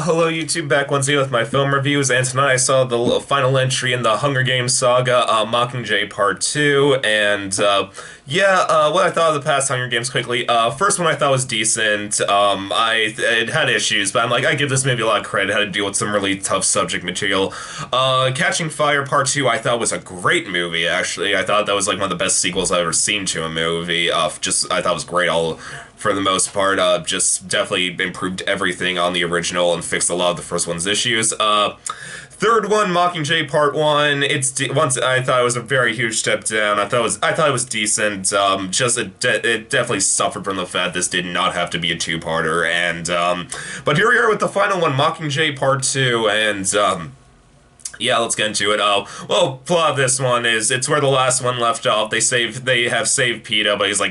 Hello YouTube, back once again with my film reviews, and tonight I saw the final entry in the Hunger Games saga, Mockingjay Part 2, and, what I thought of the past Hunger Games quickly. First one I thought was decent. It had issues, but I'm like, I give this movie a lot of credit. It had to deal with some really tough subject material. Catching Fire Part 2 I thought was a great movie, actually. I thought that was like one of the best sequels I've ever seen to a movie. I thought it was great all for the most part. Just definitely improved everything on the original and fixed a lot of the first one's issues. Third one, Mockingjay Part 1, once I thought it was a very huge step down. I thought it was decent. It definitely suffered from the fact this did not have to be a two-parter, and but here we are with the final one, Mockingjay Part 2, and yeah, let's get into it. Plot of this one is it's where the last one left off. They have saved PETA, but his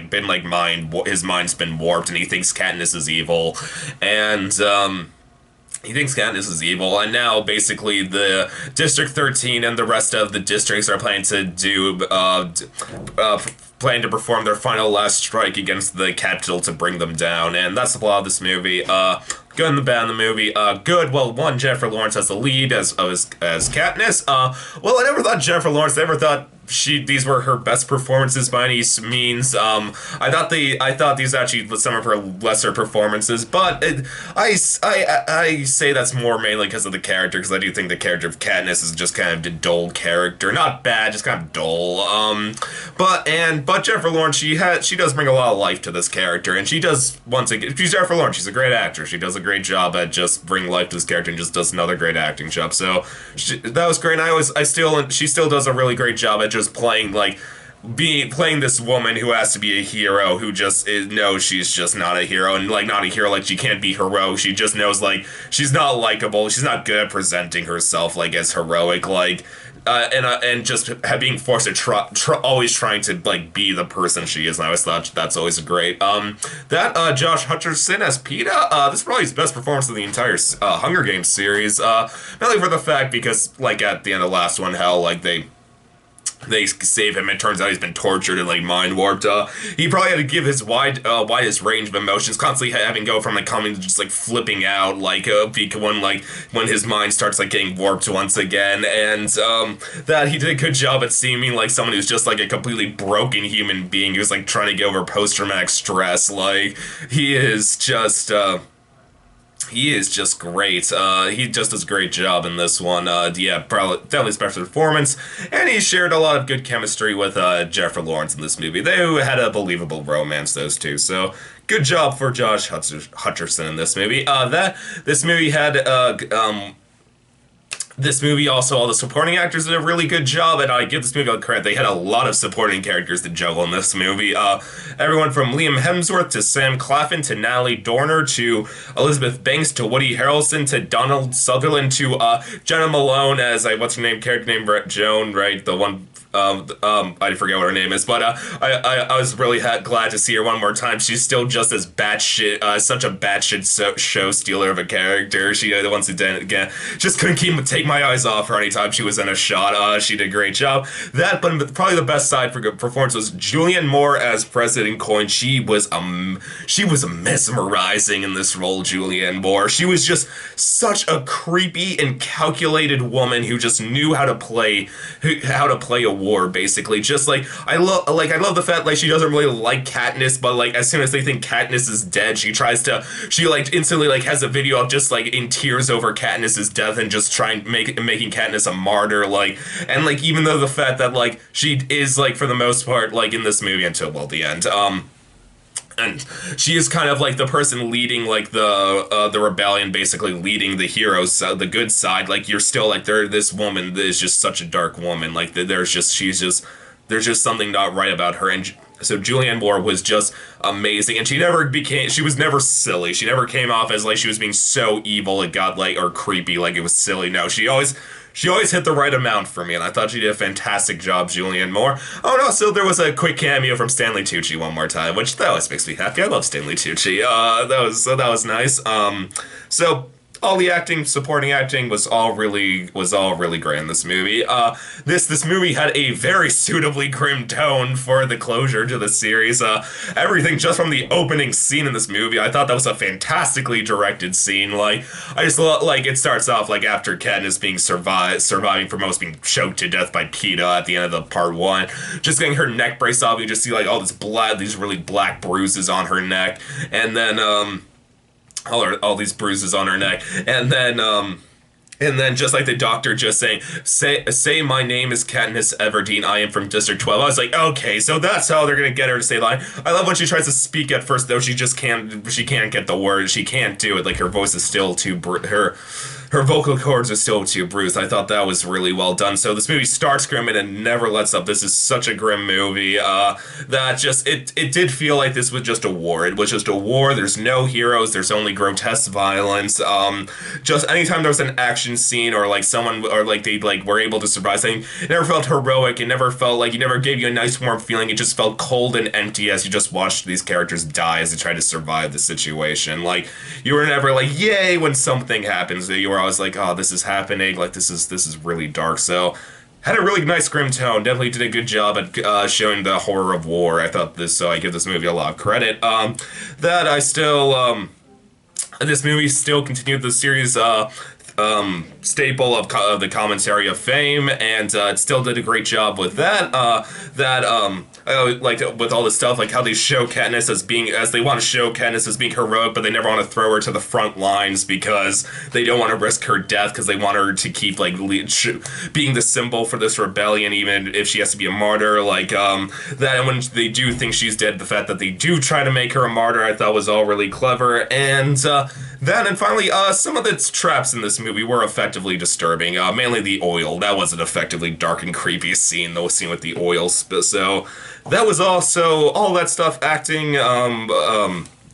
mind's been warped, and he thinks Katniss is evil, and and now basically the District 13 and the rest of the districts are planning to perform their final last strike against the Capitol to bring them down, and that's the plot of this movie. Good and the bad in the movie. Good. Well, one, Jennifer Lawrence as the lead as Katniss. I never thought Jennifer Lawrence. I never thought these were her best performances by any means. I thought these actually were some of her lesser performances, but I say that's more mainly because of the character, because I do think the character of Katniss is just kind of a dull character, not bad, just kind of dull. But Jennifer Lawrence, she does bring a lot of life to this character, and she does, once again, she's Jennifer Lawrence. She's a great actor. She does a great job at just bringing life to this character, and just does another great acting job. So that was great. And she still does a really great job at just playing this woman who has to be a hero, who just knows she's just not a hero, and not a hero, like she can't be heroic. She just knows she's not likable. She's not good at presenting herself as heroic, and just being forced to always trying to be the person she is. And I always thought that's always great. Josh Hutcherson as PETA, this is probably his best performance of the entire Hunger Games series. Mainly for the fact because at the end of the last one, how they save him. It turns out he's been tortured and mind warped. He probably had to give his widest range of emotions, constantly having go from coming to just flipping out when his mind starts getting warped once again, and that he did a good job at seeming like someone who's just a completely broken human being who's trying to get over post-traumatic stress. He is just great. He just does a great job in this one. Probably definitely special performance, and he shared a lot of good chemistry with Jennifer Lawrence in this movie. They had a believable romance, those two. So good job for Josh Hutcherson in this movie. This movie also, all the supporting actors did a really good job, and I give this movie all credit. They had a lot of supporting characters to juggle in this movie. Everyone from Liam Hemsworth to Sam Claflin to Natalie Dormer to Elizabeth Banks to Woody Harrelson to Donald Sutherland to Jenna Malone as what's her name? Character name Joan, right? The one. I forget what her name is, but I was really glad to see her one more time. She's still just as batshit, such a batshit show stealer of a character. She once again just couldn't take my eyes off her anytime she was in a shot. She did a great job. But probably the best side for good performance was Julianne Moore as President Coin. She was mesmerizing in this role. Julianne Moore. She was just such a creepy and calculated woman who just knew how to play a war, basically. Just I love the fact she doesn't really like Katniss, but as soon as they think Katniss is dead, she instantly has a video of just in tears over Katniss's death and just making Katniss a martyr, and even though the fact that she is for the most part in this movie until the end, and she is kind of the person leading the rebellion, basically leading the heroes, the good side. You're still this woman that is just such a dark woman. There's just something not right about her. And so Julianne Moore was just amazing, and she was never silly. She never came off as she was being so evil it got or creepy, it was silly. No, she always hit the right amount for me, and I thought she did a fantastic job, Julianne Moore. Oh no, so there was a quick cameo from Stanley Tucci one more time, which that always makes me happy. I love Stanley Tucci. That was nice. all the acting, supporting acting was all really great in this movie. This movie had a very suitably grim tone for the closure to the series. Everything just from the opening scene in this movie, I thought that was a fantastically directed scene. Like, I just like it starts off like after Katniss being surviving from almost being choked to death by PETA at the end of the part one, just getting her neck braced off. You just see like all these really black bruises on her neck, and then all these bruises on her neck, and then just like the doctor just saying, say my name is Katniss Everdeen, I am from District 12. I was like, okay, so that's how they're gonna get her to say the line. I love when she tries to speak at first, though. She can't get the words. She can't do it. Like, her voice is still too, her vocal cords are still too bruised. I thought that was really well done. So this movie starts grim and it never lets up. This is such a grim movie. That just, it did feel like this was just a war. It was just a war. There's no heroes. There's only grotesque violence. Just anytime there was an action scene or like someone, or like they like were able to survive something, it never felt heroic. It never felt like, it never gave you a nice warm feeling. It just felt cold and empty as you just watched these characters die as they tried to survive the situation. Like, you were never like, yay, when something happens. You were always like, oh, this is happening. Like, this is really dark. So, had a really nice grim tone. Definitely did a good job at showing the horror of war. I thought this, so I give this movie a lot of credit. That I still, this movie still continued the series, staple of the commentary of fame, and it still did a great job with that. Like with all this stuff, like how they show Katniss as they want to show Katniss as being heroic, but they never want to throw her to the front lines because they don't want to risk her death, because they want her to keep like being the symbol for this rebellion, even if she has to be a martyr. Like that, and when they do think she's dead, the fact that they do try to make her a martyr, I thought was all really clever. And then, and finally, some of the traps in this movie were effectively disturbing. Mainly the oil. That was an effectively dark and creepy scene, the scene with the oil spill. So that was also all that stuff, acting,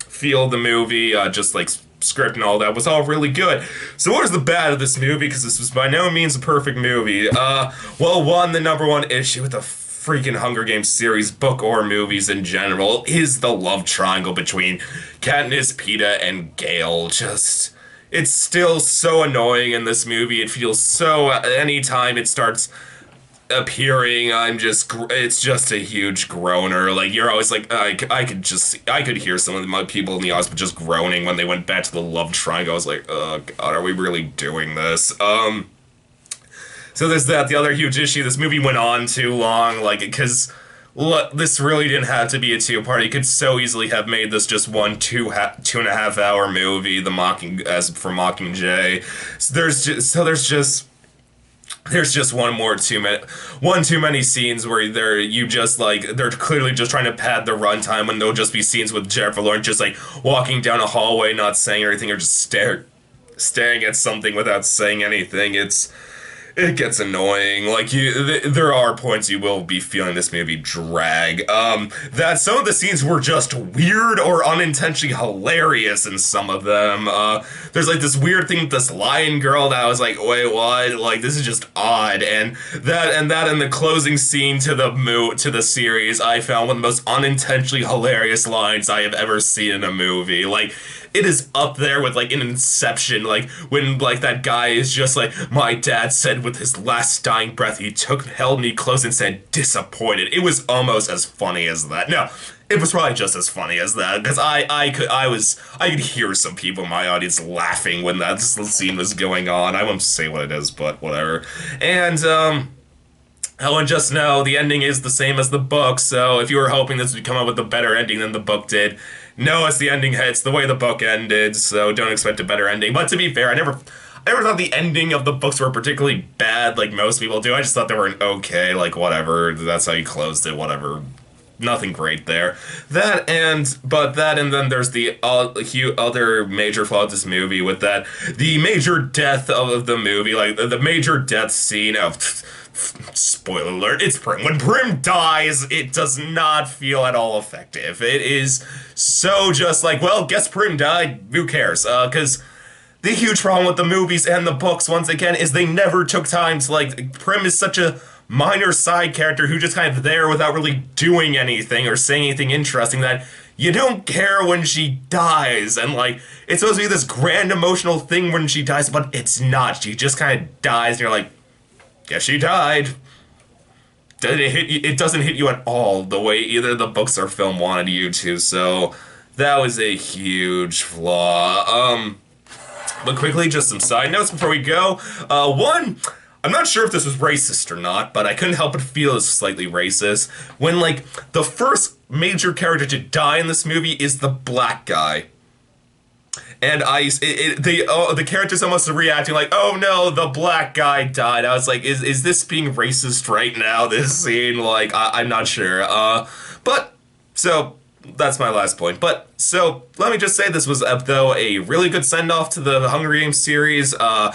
feel of the movie, just like script and all that was all really good. So what was the bad of this movie? Because this was by no means a perfect movie. Well, the number one issue with the freaking Hunger Games series, book or movies in general, is the love triangle between Katniss, PETA, and Gale. Just, it's still so annoying in this movie. It feels so, anytime it starts appearing, it's just a huge groaner. Like, you're always like, I could hear some of my people in the audience just groaning when they went back to the love triangle. I was like, oh god, are we really doing this? So there's that. The other huge issue, this movie went on too long, like, because this really didn't have to be a two-part. You could so easily have made this just one 2.5 hour movie, as for Mockingjay. So there's just one too many scenes where they're clearly just trying to pad the runtime, when there'll just be scenes with Jennifer Lawrence just like walking down a hallway, not saying anything, or just staring at something without saying anything. It gets annoying. Like, there are points you will be feeling this movie drag. That some of the scenes were just weird or unintentionally hilarious in some of them. There's like this weird thing with this lion girl that I was like, wait, what? Like, this is just odd. And that in the closing scene to the series, I found one of the most unintentionally hilarious lines I have ever seen in a movie. Like, it is up there with like in Inception, like when like that guy is just like, my dad said with his last dying breath, he held me close and said, disappointed. It was almost as funny as that. No, it was probably just as funny as that, because I could hear some people in my audience laughing when that scene was going on. I won't say what it is, but whatever. And oh, and just know, the ending is the same as the book, so if you were hoping this would come up with a better ending than the book did, no, it's the ending. It's the way the book ended, so don't expect a better ending. But to be fair, I never thought the ending of the books were particularly bad, like most people do. I just thought they were okay, like, whatever. That's how you closed it, whatever. Nothing great there. And then there's the other major flaw of this movie, with that, the major death of the movie, like, the major death scene of... Spoiler alert, it's Prim. When Prim dies, it does not feel at all effective. It is so just like, well, guess Prim died, who cares? Because the huge problem with the movies and the books, once again, is they never took time to, like, Prim is such a minor side character who just kind of there without really doing anything or saying anything interesting, that you don't care when she dies, and like, it's supposed to be this grand emotional thing when she dies, but it's not. She just kind of dies, and you're like, guess she died. It doesn't hit you at all the way either the books or film wanted you to, so that was a huge flaw. But quickly, just some side notes before we go. One, I'm not sure if this was racist or not, but I couldn't help but feel it's slightly racist when, like, the first major character to die in this movie is the black guy. And the characters almost reacting like, oh no, the black guy died. I was like, is this being racist right now, this scene? Like, I'm not sure. But, so, that's my last point. But, so, let me just say this was, though, a really good send-off to the Hunger Games series. I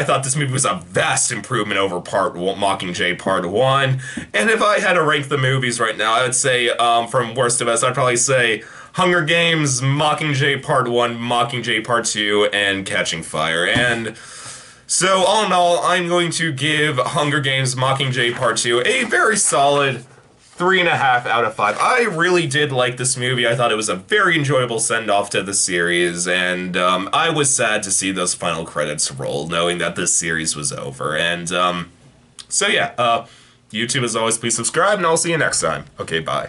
thought this movie was a vast improvement over Mockingjay Part 1. And if I had to rank the movies right now, I would say, from worst to best, I'd probably say Hunger Games, Mockingjay Part 1, Mockingjay Part 2, and Catching Fire. And so, all in all, I'm going to give Hunger Games Mockingjay Part 2 a very solid 3.5 out of 5. I really did like this movie. I thought it was a very enjoyable send-off to the series, and I was sad to see those final credits roll, knowing that this series was over. And so yeah, YouTube as always, please subscribe, and I'll see you next time. Okay, bye.